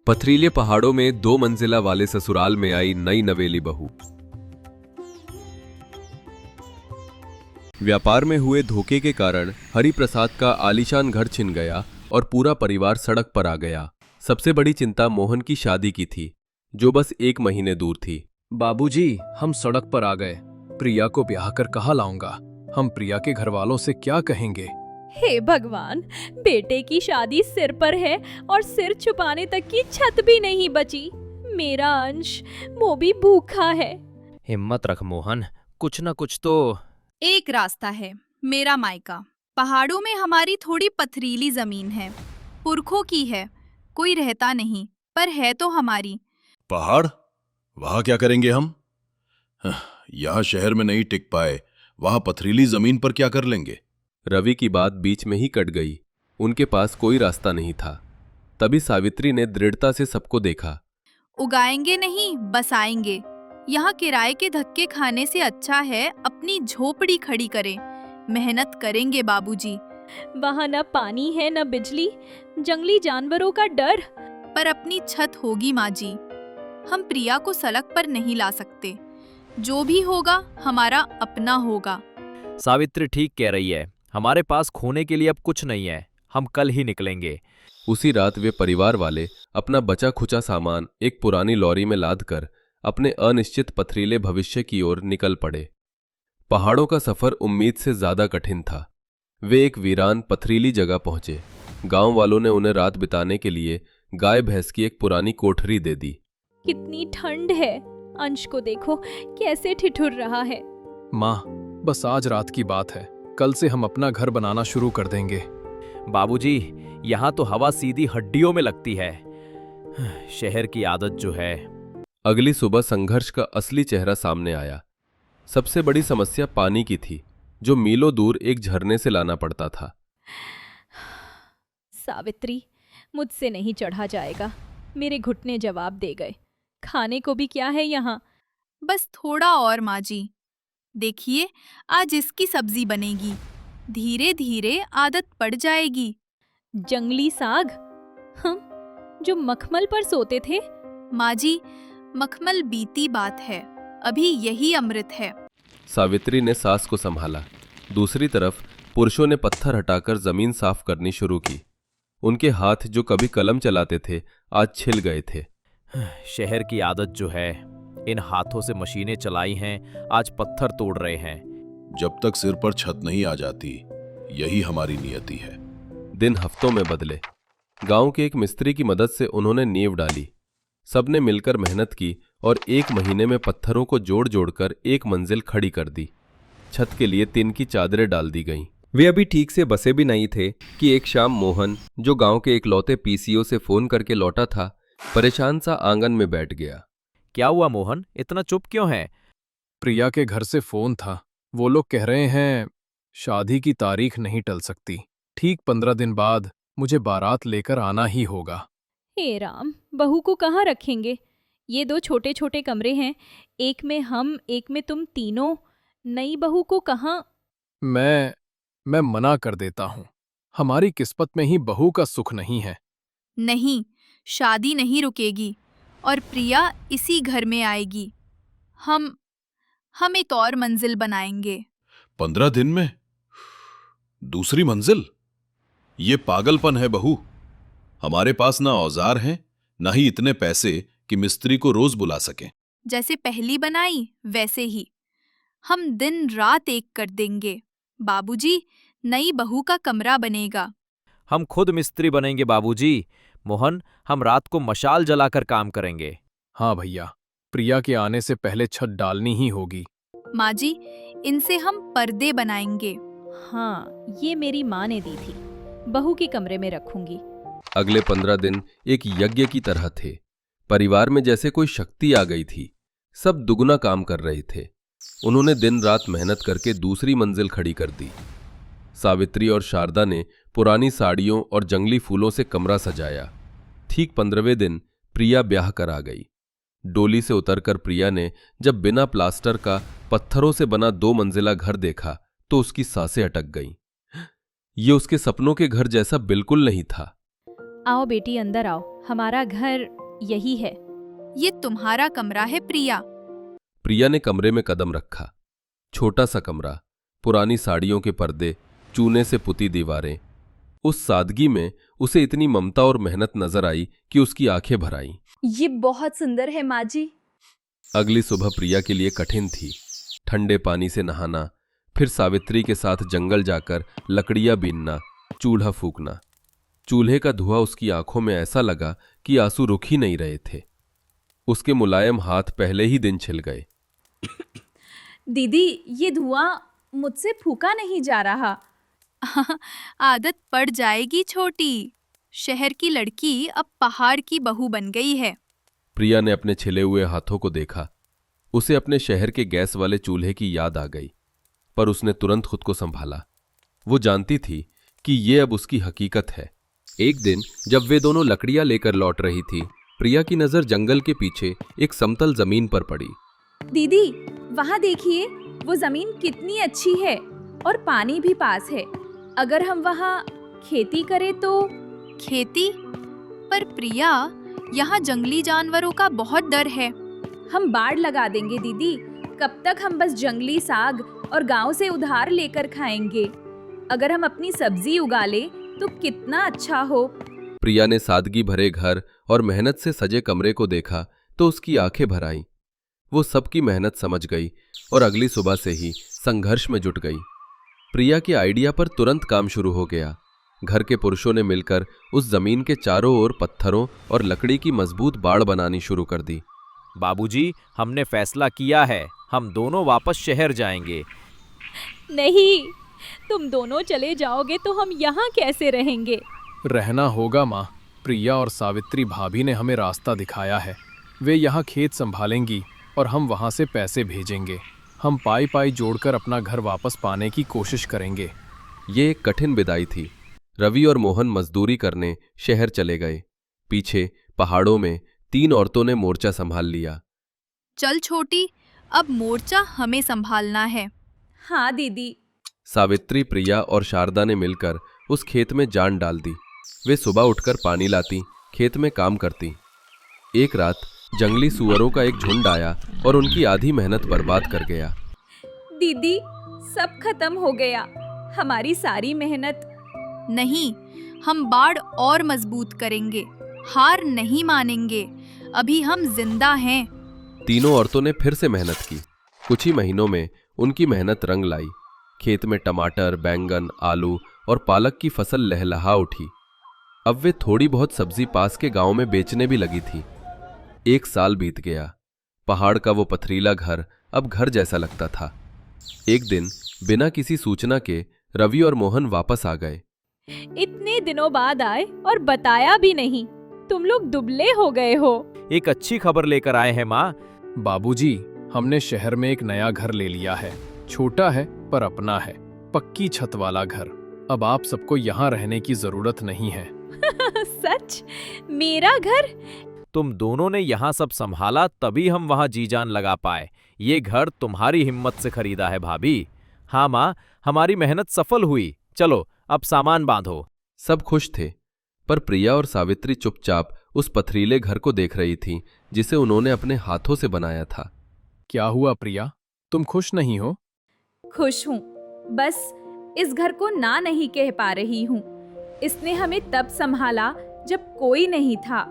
पथरीले पहाड़ों में 2 मंजिला वाले ससुराल में आई नई नवेली बहू। व्यापार में हुए धोखे के कारण हरिप्रसाद का आलीशान घर छिन गया और पूरा परिवार सड़क पर आ गया। सबसे बड़ी चिंता मोहन की शादी की थी, जो बस 1 महीने दूर थी। बाबूजी, हम सड़क पर आ गए। प्रिया को ब्याह कर कहाँ लाऊंगा? हम प्रिया के घर वालों से क्या कहेंगे? हे भगवान, बेटे की शादी सिर पर है और सिर छुपाने तक की छत भी नहीं बची। मेरा अंश, वो भी भूखा है। हिम्मत रख मोहन, कुछ न कुछ तो। एक रास्ता है, मेरा मायका। पहाड़ों में हमारी थोड़ी पथरीली जमीन है, पुरखों की है, कोई रहता नहीं, पर है तो हमारी। पहाड़? वहां क्या करेंगे हम? यहाँ शहर में नहीं टिक पाए, वहां पथरीली जमीन पर क्या कर लेंगे? रवि की बात बीच में ही कट गई। उनके पास कोई रास्ता नहीं था। तभी सावित्री ने दृढ़ता से सबको देखा। उगाएंगे नहीं, बसाएंगे। यहाँ किराए के धक्के खाने से अच्छा है अपनी झोपड़ी खड़ी करें। मेहनत करेंगे बाबूजी। वहाँ न पानी है न बिजली, जंगली जानवरों का डर। पर अपनी छत होगी माँ जी। हम प्रिया को सड़क पर नहीं ला सकते। जो भी होगा हमारा अपना होगा। सावित्री ठीक कह रही है, हमारे पास खोने के लिए अब कुछ नहीं है। हम कल ही निकलेंगे। उसी रात वे परिवार वाले अपना बचा खुचा सामान एक पुरानी लॉरी में लादकर अपने अनिश्चित पथरीले भविष्य की ओर निकल पड़े। पहाड़ों का सफर उम्मीद से ज्यादा कठिन था। वे एक वीरान पथरीली जगह पहुंचे। गांव वालों ने उन्हें रात बिताने के लिए गाय भैंस की एक पुरानी कोठरी दे दी। कितनी ठंड है। अंश को देखो कैसे ठिठुर रहा है। माँ, बस आज रात की बात है, कल से हम अपना घर बनाना शुरू कर देंगे। बाबूजी, यहाँ तो हवा सीधी हड्डियों में लगती है। शहर की आदत जो है। अगली सुबह संघर्ष का असली चेहरा सामने आया। सबसे बड़ी समस्या पानी की थी, जो मीलों दूर एक झरने से लाना पड़ता था। सावित्री, मुझसे नहीं चढ़ा जाएगा। मेरे घुटने जवाब दे गए। खाने को भी क्या है यहाँ? बस थोड़ा और माँ जी। देखिए, आज इसकी सब्जी बनेगी। धीरे धीरे आदत पड़ जाएगी। जंगली साग? हम जो मखमल पर सोते थे। माँ जी, मखमल बीती बात है, अभी यही अमृत है। सावित्री ने सास को संभाला। दूसरी तरफ पुरुषों ने पत्थर हटाकर जमीन साफ करनी शुरू की। उनके हाथ जो कभी कलम चलाते थे, आज छिल गए थे। शहर की आदत जो है। इन हाथों से मशीनें चलाई हैं, आज पत्थर तोड़ रहे हैं। जब तक सिर पर छत नहीं आ जाती, यही हमारी नियति है। दिन हफ्तों में बदले। गांव के एक मिस्त्री की मदद से उन्होंने नींव डाली। सबने मिलकर मेहनत की और 1 महीने में पत्थरों को जोड़ जोड़कर एक मंजिल खड़ी कर दी। छत के लिए टिन की चादरें डाल दी गईं। वे अभी ठीक से बसे भी नहीं थे कि एक शाम मोहन, जो गांव के इकलौते पीसीओ से फोन करके लौटा था, परेशान सा आंगन में बैठ गया। क्या हुआ मोहन, इतना चुप क्यों है? प्रिया के घर से फोन था। वो लोग कह रहे हैं शादी की तारीख नहीं टल सकती। ठीक 15 दिन बाद मुझे बारात लेकर आना ही होगा। हे राम, बहू को कहाँ रखेंगे? ये 2 छोटे छोटे कमरे हैं, एक में हम, एक में तुम तीनों। नई बहू को कहाँ? मैं मना कर देता हूँ। हमारी किस्मत में ही बहू का सुख नहीं है। नहीं, शादी नहीं रुकेगी और प्रिया इसी घर में आएगी। हम एक और मंजिल बनाएंगे। 15 दिन में दूसरी मंजिल? ये पागलपन है बहू। हमारे पास ना औजार हैं, ना ही इतने पैसे कि मिस्त्री को रोज बुला सकें। जैसे पहली बनाई वैसे ही हम दिन रात एक कर देंगे। बाबूजी, नई बहू का कमरा बनेगा। हम खुद मिस्त्री बनेंगे बाबूजी। मोहन, हम रात को मशाल जलाकर काम करेंगे। हाँ भैया, प्रिया के आने से पहले छत डालनी ही होगी। माँ जी, इनसे हम पर्दे बनाएंगे। हाँ, ये मेरी माँ ने दी थी। बहू के कमरे में रखूंगी। अगले 15 दिन एक यज्ञ की तरह थे। परिवार में जैसे कोई शक्ति आ गई थी। सब दुगना काम कर रहे थे। उन्होंने दिन रात मेहनत करके दूसरी मंजिल खड़ी कर दी। सावित्री और शारदा ने पुरानी साड़ियों और जंगली फूलों से कमरा सजाया। ठीक 15वें दिन प्रिया ब्याह कर आ गई। डोली से उतरकर प्रिया ने जब बिना प्लास्टर का पत्थरों से बना 2 मंजिला घर देखा तो उसकी सांसें अटक गईं। ये उसके सपनों के घर जैसा बिल्कुल नहीं था। आओ बेटी, अंदर आओ, हमारा घर यही है। ये तुम्हारा कमरा है प्रिया। प्रिया ने कमरे में कदम रखा। छोटा सा कमरा, पुरानी साड़ियों के पर्दे, चूने से पुती दीवारें। उस सादगी में उसे इतनी ममता और मेहनत नजर आई कि उसकी आंखें भर आईं। ये बहुत सुंदर है माँ जी। अगली सुबह प्रिया के लिए कठिन थी। ठंडे पानी से नहाना, फिर सावित्री के साथ जंगल जाकर लकड़ियां बीनना, चूल्हा फूकना। चूल्हे का धुआं उसकी आंखों में ऐसा लगा कि आंसू रुक ही नहीं रहे थे। उसके मुलायम हाथ पहले ही दिन छिल गए। दीदी, ये धुआं मुझसे फूका नहीं जा रहा। आदत पड़ जाएगी छोटी। शहर की लड़की अब पहाड़ की बहू बन गई है। प्रिया ने अपने छिले हुए हाथों को देखा। उसे अपने शहर के गैस वाले चूल्हे की याद आ गई, पर उसने तुरंत खुद को संभाला। वो जानती थी कि ये अब उसकी हकीकत है। एक दिन जब वे दोनों लकड़ियां लेकर लौट रही थी, प्रिया की नजर जंगल के पीछे एक समतल जमीन पर पड़ी। दीदी, वहाँ देखिए, वो जमीन कितनी अच्छी है और पानी भी पास है। अगर हम वहाँ खेती करें तो। खेती? पर प्रिया, यहाँ जंगली जानवरों का बहुत डर है। हम बाड़ लगा देंगे दीदी। कब तक हम बस जंगली साग और गांव से उधार लेकर खाएंगे? अगर हम अपनी सब्जी उगा ले तो कितना अच्छा हो। प्रिया ने सादगी भरे घर और मेहनत से सजे कमरे को देखा तो उसकी आंखें भर आईं। वो सबकी मेहनत समझ गई और अगली सुबह से ही संघर्ष में जुट गई। प्रिया के आइडिया पर तुरंत काम शुरू हो गया। घर के पुरुषों ने मिलकर उस जमीन के चारों ओर पत्थरों और लकड़ी की मजबूत बाड़ बनानी शुरू कर दी। बाबूजी, हमने फैसला किया है, हम दोनों वापस शहर जाएंगे। नहीं, तुम दोनों चले जाओगे तो हम यहाँ कैसे रहेंगे? रहना होगा माँ। प्रिया और सावित्री भाभी ने हमें रास्ता दिखाया है। वे यहाँ खेत संभालेंगी और हम वहाँ से पैसे भेजेंगे। हम पाई पाई जोड़कर अपना घर वापस पाने की कोशिश करेंगे। ये एक कठिन विदाई थी। रवि और मोहन मजदूरी करने शहर चले गए। पीछे पहाड़ों में 3 औरतों ने मोर्चा संभाल लिया। चल छोटी, अब मोर्चा हमें संभालना है। हाँ दीदी। सावित्री, प्रिया और शारदा ने मिलकर उस खेत में जान डाल दी। वे सुबह उठकर पानी लाती, खेत में काम करती। एक रात जंगली सुअरों का एक झुंड आया और उनकी आधी मेहनत बर्बाद कर गया। दीदी, सब खत्म हो गया, हमारी सारी मेहनत। नहीं, हम बाड़ और मजबूत करेंगे, हार नहीं मानेंगे। अभी हम जिंदा हैं। तीनों औरतों ने फिर से मेहनत की। कुछ ही महीनों में उनकी मेहनत रंग लाई। खेत में टमाटर, बैंगन, आलू और पालक की फसल लहलहा उठी। अब वे थोड़ी बहुत सब्जी पास के गांव में बेचने भी लगी थी। 1 साल बीत गया। पहाड़ का वो पथरीला घर अब घर जैसा लगता था। एक दिन बिना किसी सूचना के रवि और मोहन वापस आ गए। इतने दिनों बाद आए और बताया भी नहीं। तुम लोग दुबले हो गए हो। एक अच्छी खबर लेकर आए हैं माँ। बाबूजी, हमने शहर में एक नया घर ले लिया है। छोटा है पर अपना है, पक्की छत वाला घर। अब आप सबको यहाँ रहने की जरूरत नहीं है। सच? मेरा घर? तुम दोनों ने यहाँ सब संभाला, तभी हम वहाँ जी जान लगा पाए। ये घर तुम्हारी हिम्मत से खरीदा है भाभी। हाँ माँ, हमारी मेहनत सफल हुई। चलो अब सामान बांधो। सब खुश थे, पर प्रिया और सावित्री चुपचाप उस पथरीले घर को देख रही थीं, जिसे उन्होंने अपने हाथों से बनाया था। क्या हुआ प्रिया, तुम खुश नहीं हो? खुश हूँ, बस इस घर को ना नहीं कह पा रही हूँ। इसने हमें तब संभाला जब कोई नहीं था।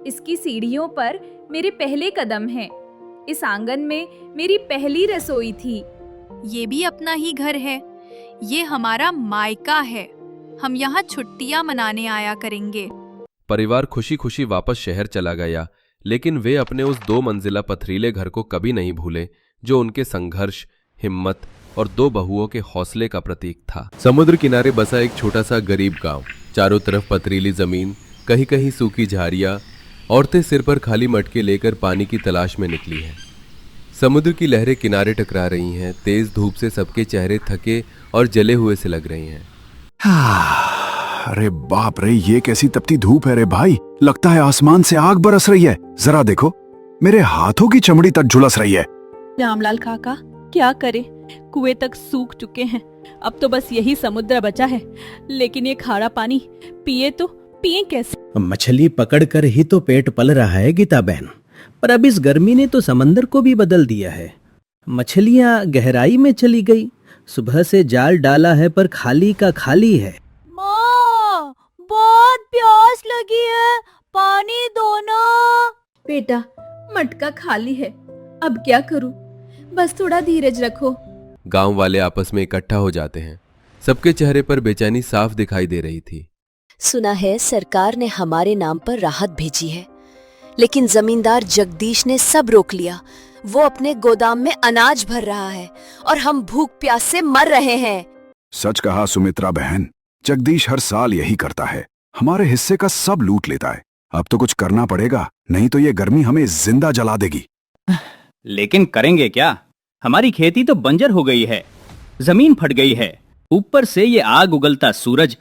इसकी सीढ़ियों पर मेरे पहले कदम हैं। इस आंगन में मेरी पहली रसोई थी। ये भी अपना ही घर है। ये हमारा मायका है। हम यहाँ छुट्टियाँ मनाने आया करेंगे। परिवार खुशी खुशी वापस शहर चला गया, लेकिन वे अपने उस 2 मंजिला पथरीले घर को कभी नहीं भूले, जो उनके संघर्ष, हिम्मत और 2 बहुओं के हौसले का प्रतीक था। समुद्र किनारे बसा एक छोटा सा गरीब गांव। चारों तरफ पथरीली जमीन, कहीं कहीं सूखी झाड़ियां। औरतें सिर पर खाली मटके लेकर पानी की तलाश में निकली हैं। समुद्र की लहरें किनारे टकरा रही हैं। तेज धूप से सबके चेहरे थके और जले हुए से लग रहे हैं। अरे बाप रे, ये कैसी तपती धूप है रे भाई। लगता है आसमान से आग बरस रही है। जरा देखो, मेरे हाथों की चमड़ी तक झुलस रही है। रामलाल काका, क्या करे, कुएं तक सूख चुके हैं। अब तो बस यही समुद्र बचा है, लेकिन ये खारा पानी पिए तो पिए कैसे? मछली पकड़कर ही तो पेट पल रहा है गीता बहन, पर अब इस गर्मी ने तो समंदर को भी बदल दिया है। मछलियां गहराई में चली गई। सुबह से जाल डाला है पर खाली का खाली है। माँ, बहुत प्यास लगी है, पानी दो ना। बेटा, मटका खाली है, अब क्या करूं? बस थोड़ा धीरज रखो। गांव वाले आपस में इकट्ठा हो जाते हैं। सबके चेहरे पर बेचैनी साफ दिखाई दे रही थी। सुना है सरकार ने हमारे नाम पर राहत भेजी है, लेकिन जमींदार जगदीश ने सब रोक लिया। वो अपने गोदाम में अनाज भर रहा है और हम भूख प्यास से मर रहे हैं। सच कहा सुमित्रा बहन, जगदीश हर साल यही करता है, हमारे हिस्से का सब लूट लेता है। अब तो कुछ करना पड़ेगा, नहीं तो ये गर्मी हमें जिंदा जला देगी। लेकिन करेंगे क्या? हमारी खेती तो बंजर हो गई है, जमीन फट गई है, ऊपर से ये आग उगलता सूरज।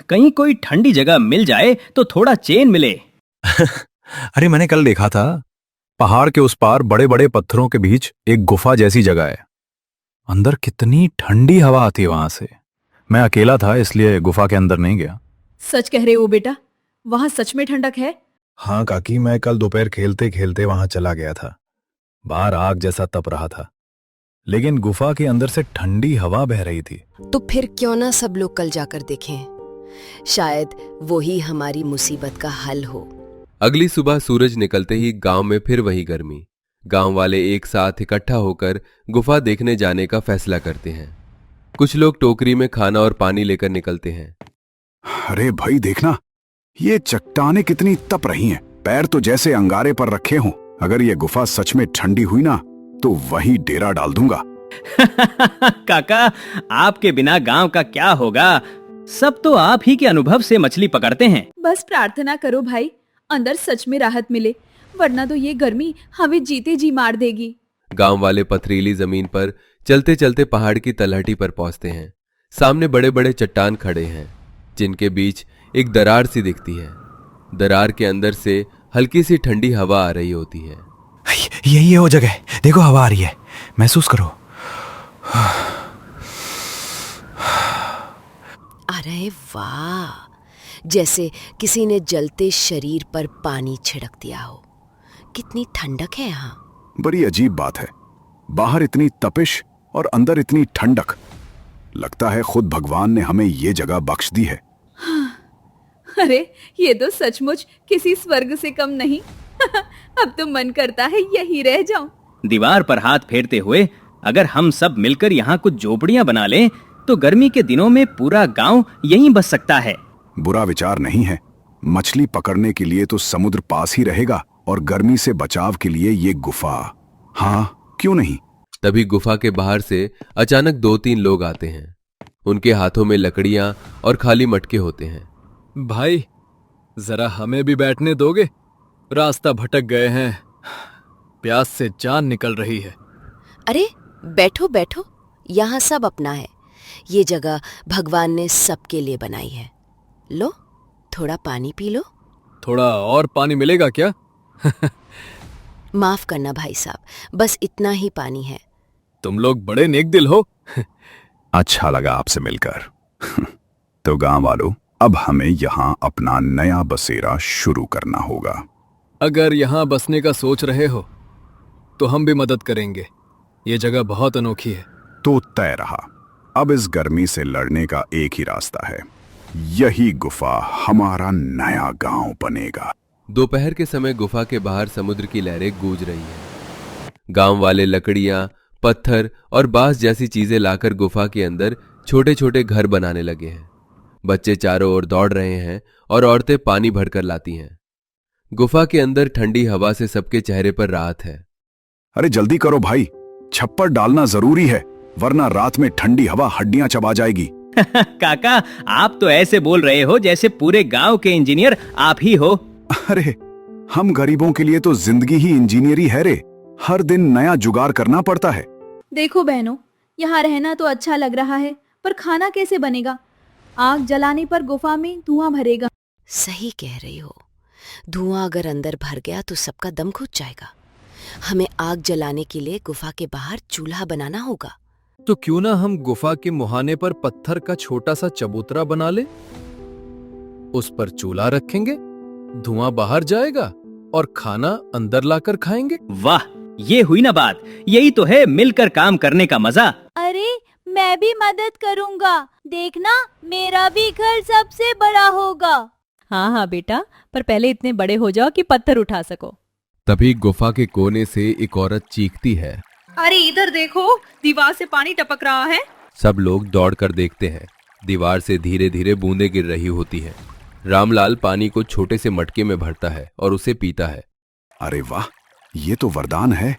कहीं कोई ठंडी जगह मिल जाए तो थोड़ा चैन मिले। अरे मैंने कल देखा था, पहाड़ के उस पार बड़े बड़े पत्थरों के बीच एक गुफा जैसी जगह है। अंदर कितनी ठंडी हवा आती है वहां से। मैं अकेला था इसलिए गुफा के अंदर नहीं गया। सच कह रहे हो बेटा, वहाँ सच में ठंडक है? हाँ काकी, मैं कल दोपहर खेलते खेलते वहां चला गया था। बाहर आग जैसा तप रहा था, लेकिन गुफा के अंदर से ठंडी हवा बह रही थी। तो फिर क्यों ना सब लोग कल जाकर देखें, शायद वही हमारी मुसीबत का हल हो। अगली सुबह सूरज निकलते ही गांव में फिर वही गर्मी। गांव वाले एक साथ इकट्ठा होकर गुफा देखने जाने का फैसला करते हैं। कुछ लोग टोकरी में खाना और पानी लेकर निकलते हैं। अरे भाई देखना, ये चट्टानें कितनी तप रही हैं, पैर तो जैसे अंगारे पर रखे हों। अगर ये गुफा सच में ठंडी हुई ना तो वही डेरा डाल दूंगा। काका, आपके बिना गांव का क्या होगा? सब तो आप ही के अनुभव से मछली पकड़ते हैं। बस प्रार्थना करो भाई, अंदर सच में राहत मिले, वरना तो ये गर्मी हमें जीते जी मार देगी। गांव वाले पथरीली जमीन पर चलते चलते पहाड़ की तलहटी पर पहुंचते हैं। सामने बड़े बड़े चट्टान खड़े हैं, जिनके बीच एक दरार सी दिखती है। दरार के अंदर से हल्की सी ठंडी हवा आ रही होती है। यही है वो जगह, देखो हवा आ रही है, महसूस करो। अरे वाह, जैसे किसी ने जलते शरीर पर पानी छिड़क दिया हो। कितनी ठंडक है यहाँ। बड़ी अजीब बात है, बाहर इतनी तपिश और अंदर इतनी ठंडक। लगता है खुद भगवान ने हमें ये जगह बख्श दी है। अरे ये तो सचमुच किसी स्वर्ग से कम नहीं। अब तो मन करता है यहीं रह जाऊं। दीवार पर हाथ फेरते हुए, अगर हम सब मिलकर यहाँ कुछ झोपड़ियां बना लें तो गर्मी के दिनों में पूरा गांव यहीं बस सकता है। बुरा विचार नहीं है। मछली पकड़ने के लिए तो समुद्र पास ही रहेगा और गर्मी से बचाव के लिए ये गुफा। हाँ, क्यों नहीं। तभी गुफा के बाहर से अचानक 2-3 लोग आते हैं। उनके हाथों में लकड़ियां और खाली मटके होते हैं। भाई, जरा हमें भी बैठने दोगे? रास्ता भटक गए हैं, प्यास से जान निकल रही है। अरे बैठो बैठो, यहाँ सब अपना है। ये जगह भगवान ने सबके लिए बनाई है। लो, थोड़ा पानी पी लो। थोड़ा और पानी मिलेगा क्या? माफ करना भाई साहब, बस इतना ही पानी है। तुम लोग बड़े नेक दिल हो। अच्छा लगा आपसे मिलकर। तो गांव वालों, अब हमें यहाँ अपना नया बसेरा शुरू करना होगा। अगर यहाँ बसने का सोच रहे हो तो हम भी मदद करेंगे। ये जगह बहुत अनोखी है। तो तय रहा, अब इस गर्मी से लड़ने का एक ही रास्ता है। यही गुफा हमारा नया गांव बनेगा। दोपहर के समय गुफा के बाहर समुद्र की लहरें गूंज रही हैं। गांव वाले लकड़ियां, पत्थर और बांस जैसी चीजें लाकर गुफा के अंदर छोटे छोटे घर बनाने लगे हैं। बच्चे चारों ओर दौड़ रहे हैं और औरतें पानी भरकर लाती हैं। गुफा के अंदर ठंडी हवा से सबके चेहरे पर राहत है। अरे जल्दी करो भाई, छप्पर डालना जरूरी है, वरना रात में ठंडी हवा हड्डियां चबा जाएगी। काका, आप तो ऐसे बोल रहे हो जैसे पूरे गांव के इंजीनियर आप ही हो। अरे हम गरीबों के लिए तो जिंदगी ही इंजीनियरी है रे। हर दिन नया जुगाड़ करना पड़ता है। देखो बहनों, यहाँ रहना तो अच्छा लग रहा है, पर खाना कैसे बनेगा? आग जलाने पर गुफा में धुआं भरेगा। सही कह रही हो, धुआं अगर अंदर भर गया तो सबका दम घुट जाएगा। हमें आग जलाने के लिए गुफा के बाहर चूल्हा बनाना होगा। तो क्यों ना हम गुफा के मुहाने पर पत्थर का छोटा सा चबूतरा बना ले? उस पर चूल्हा रखेंगे, धुआं बाहर जाएगा और खाना अंदर लाकर खाएंगे। वाह, ये हुई ना बात। यही तो है मिलकर काम करने का मजा। अरे मैं भी मदद करूँगा, देखना मेरा भी घर सबसे बड़ा होगा। हाँ हाँ बेटा, पर पहले इतने बड़े हो जाओ कि पत्थर उठा सको। तभी गुफा के कोने से एक औरत चीखती है, अरे इधर देखो, दीवार से पानी टपक रहा है। सब लोग दौड़कर देखते हैं। दीवार से धीरे धीरे बूंदें गिर रही होती हैं। रामलाल पानी को छोटे से मटके में भरता है और उसे पीता है। अरे वाह, ये तो वरदान है।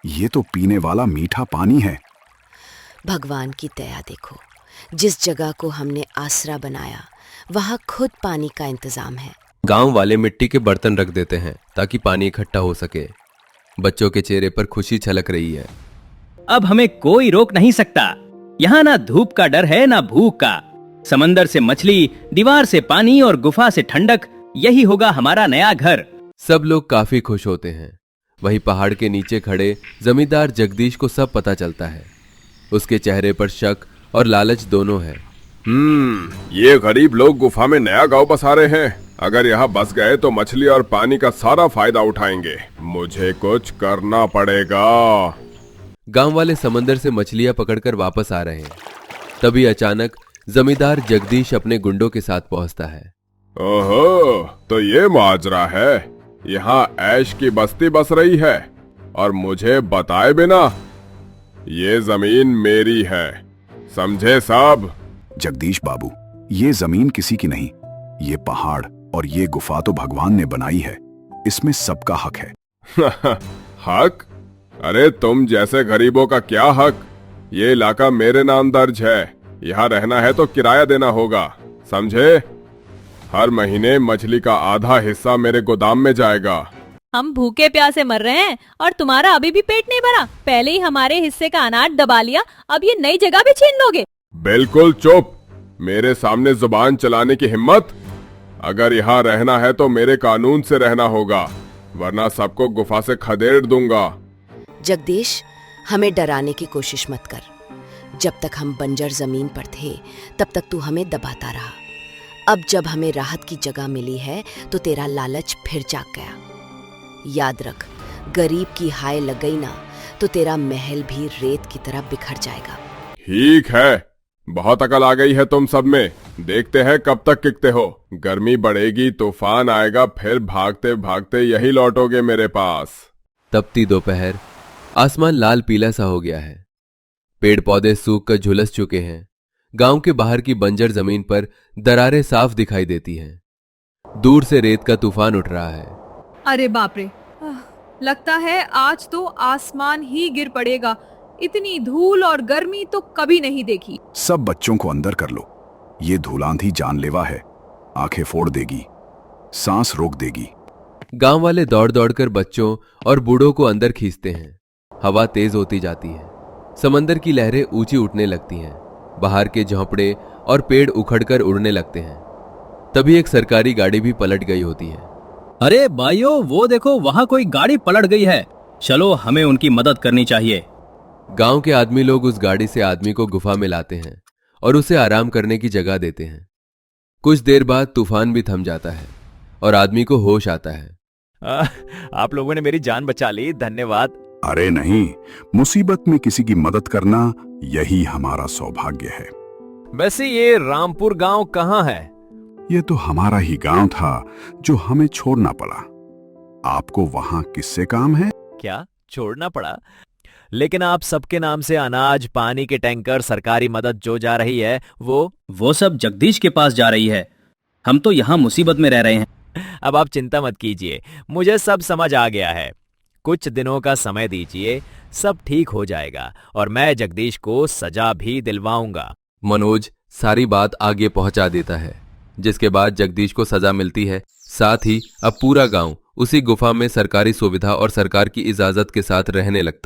ये तो पीने वाला मीठा पानी है। भगवान की दया देखो, जिस जगह को हमने आसरा बनाया वहाँ खुद पानी का इंतजाम है। गांव वाले मिट्टी के बर्तन रख देते हैं ताकि पानी इकट्ठा हो सके। बच्चों के चेहरे पर खुशी छलक रही है। अब हमें कोई रोक नहीं सकता। यहाँ ना धूप का डर है ना भूख का। समंदर से मछली, दीवार से पानी और गुफा से ठंडक, यही होगा हमारा नया घर। सब लोग काफी खुश होते हैं। वहीं पहाड़ के नीचे खड़े जमींदार जगदीश को सब पता चलता है। उसके चेहरे पर शक और लालच दोनों है। ये गरीब लोग गुफा में नया गांव बसा रहे हैं। अगर यहाँ बस गए तो मछली और पानी का सारा फायदा उठाएंगे। मुझे कुछ करना पड़ेगा। गांव वाले समंदर से मछलियां पकड़कर वापस आ रहे हैं। तभी अचानक जमींदार जगदीश अपने गुंडों के साथ पहुंचता है। ओहो, तो ये माजरा है। यहाँ ऐश की बस्ती बस रही है और मुझे बताए बिना। ये जमीन मेरी है, समझे सब? जगदीश बाबू, ये जमीन किसी की नहीं। ये पहाड़ और ये गुफा तो भगवान ने बनाई है। इसमें सबका हक है। हक? अरे तुम जैसे गरीबों का क्या हक? ये इलाका मेरे नाम दर्ज है। यहाँ रहना है तो किराया देना होगा, समझे? हर महीने मछली का आधा हिस्सा मेरे गोदाम में जाएगा। हम भूखे प्यासे मर रहे हैं और तुम्हारा अभी भी पेट नहीं भरा। पहले ही हमारे हिस्से का अनाज दबा लिया, अब ये नई जगह भी छीन लोगे? बिल्कुल चुप। मेरे सामने जुबान चलाने की हिम्मत? अगर यहाँ रहना है तो मेरे कानून से रहना होगा, वरना सबको गुफा से खदेड़ दूंगा। जगदीश, हमें डराने की कोशिश मत कर। जब तक हम बंजर जमीन पर थे तब तक तू हमें दबाता रहा। अब जब हमें राहत की जगह मिली है तो तेरा लालच फिर जाग गया। याद रख, गरीब की हाय लग गई ना तो तेरा महल भी रेत की तरह बिखर जाएगा। ठीक है, बहुत अकल आ गई है तुम सब में। देखते हैं कब तक टिकते हो। गर्मी बढ़ेगी, तूफान आएगा, फिर भागते भागते यही लौटोगे मेरे पास। तपती दोपहर, आसमान लाल पीला सा हो गया है। पेड़ पौधे सूख कर झुलस चुके हैं। गांव के बाहर की बंजर जमीन पर दरारें साफ दिखाई देती हैं। दूर से रेत का तूफान उठ रहा है। अरे बाप रे, लगता है आज तो आसमान ही गिर पड़ेगा। इतनी धूल और गर्मी तो कभी नहीं देखी। सब बच्चों को अंदर कर लो। ये धूलांधी जानलेवा है, आंखें फोड़ देगी, सांस रोक देगी। गांव वाले दौड़ दौड़कर बच्चों और बूढ़ों को अंदर खींचते हैं। हवा तेज होती जाती है। समंदर की लहरें ऊंची उठने लगती हैं। बाहर के झोंपड़े और पेड़ उखड़कर उड़ने लगते हैं। तभी एक सरकारी गाड़ी भी पलट गई होती है। अरे भाइयों, वो देखो, वहाँ कोई गाड़ी पलट गई है। चलो, हमें उनकी मदद करनी चाहिए। गांव के आदमी लोग उस गाड़ी से आदमी को गुफा में लाते हैं और उसे आराम करने की जगह देते हैं। कुछ देर बाद तूफान भी थम जाता है और आदमी को होश आता है। आप लोगों ने मेरी जान बचा ली, धन्यवाद। अरे नहीं, मुसीबत में किसी की मदद करना यही हमारा सौभाग्य है। वैसे ये रामपुर गांव कहाँ है? ये तो हमारा ही गांव था जो हमें छोड़ना पड़ा। आपको वहां किससे काम है? क्या छोड़ना पड़ा? लेकिन आप सबके नाम से अनाज, पानी के टैंकर, सरकारी मदद जो जा रही है वो सब जगदीश के पास जा रही है। हम तो यहाँ मुसीबत में रह रहे हैं। अब आप चिंता मत कीजिए, मुझे सब समझ आ गया है। कुछ दिनों का समय दीजिए, सब ठीक हो जाएगा और मैं जगदीश को सजा भी दिलवाऊंगा। मनोज सारी बात आगे पहुंचा देता है, जिसके बाद जगदीश को सजा मिलती है। साथ ही अब पूरा गांव उसी गुफा में सरकारी सुविधा और सरकार की इजाजत के साथ रहने लगता है।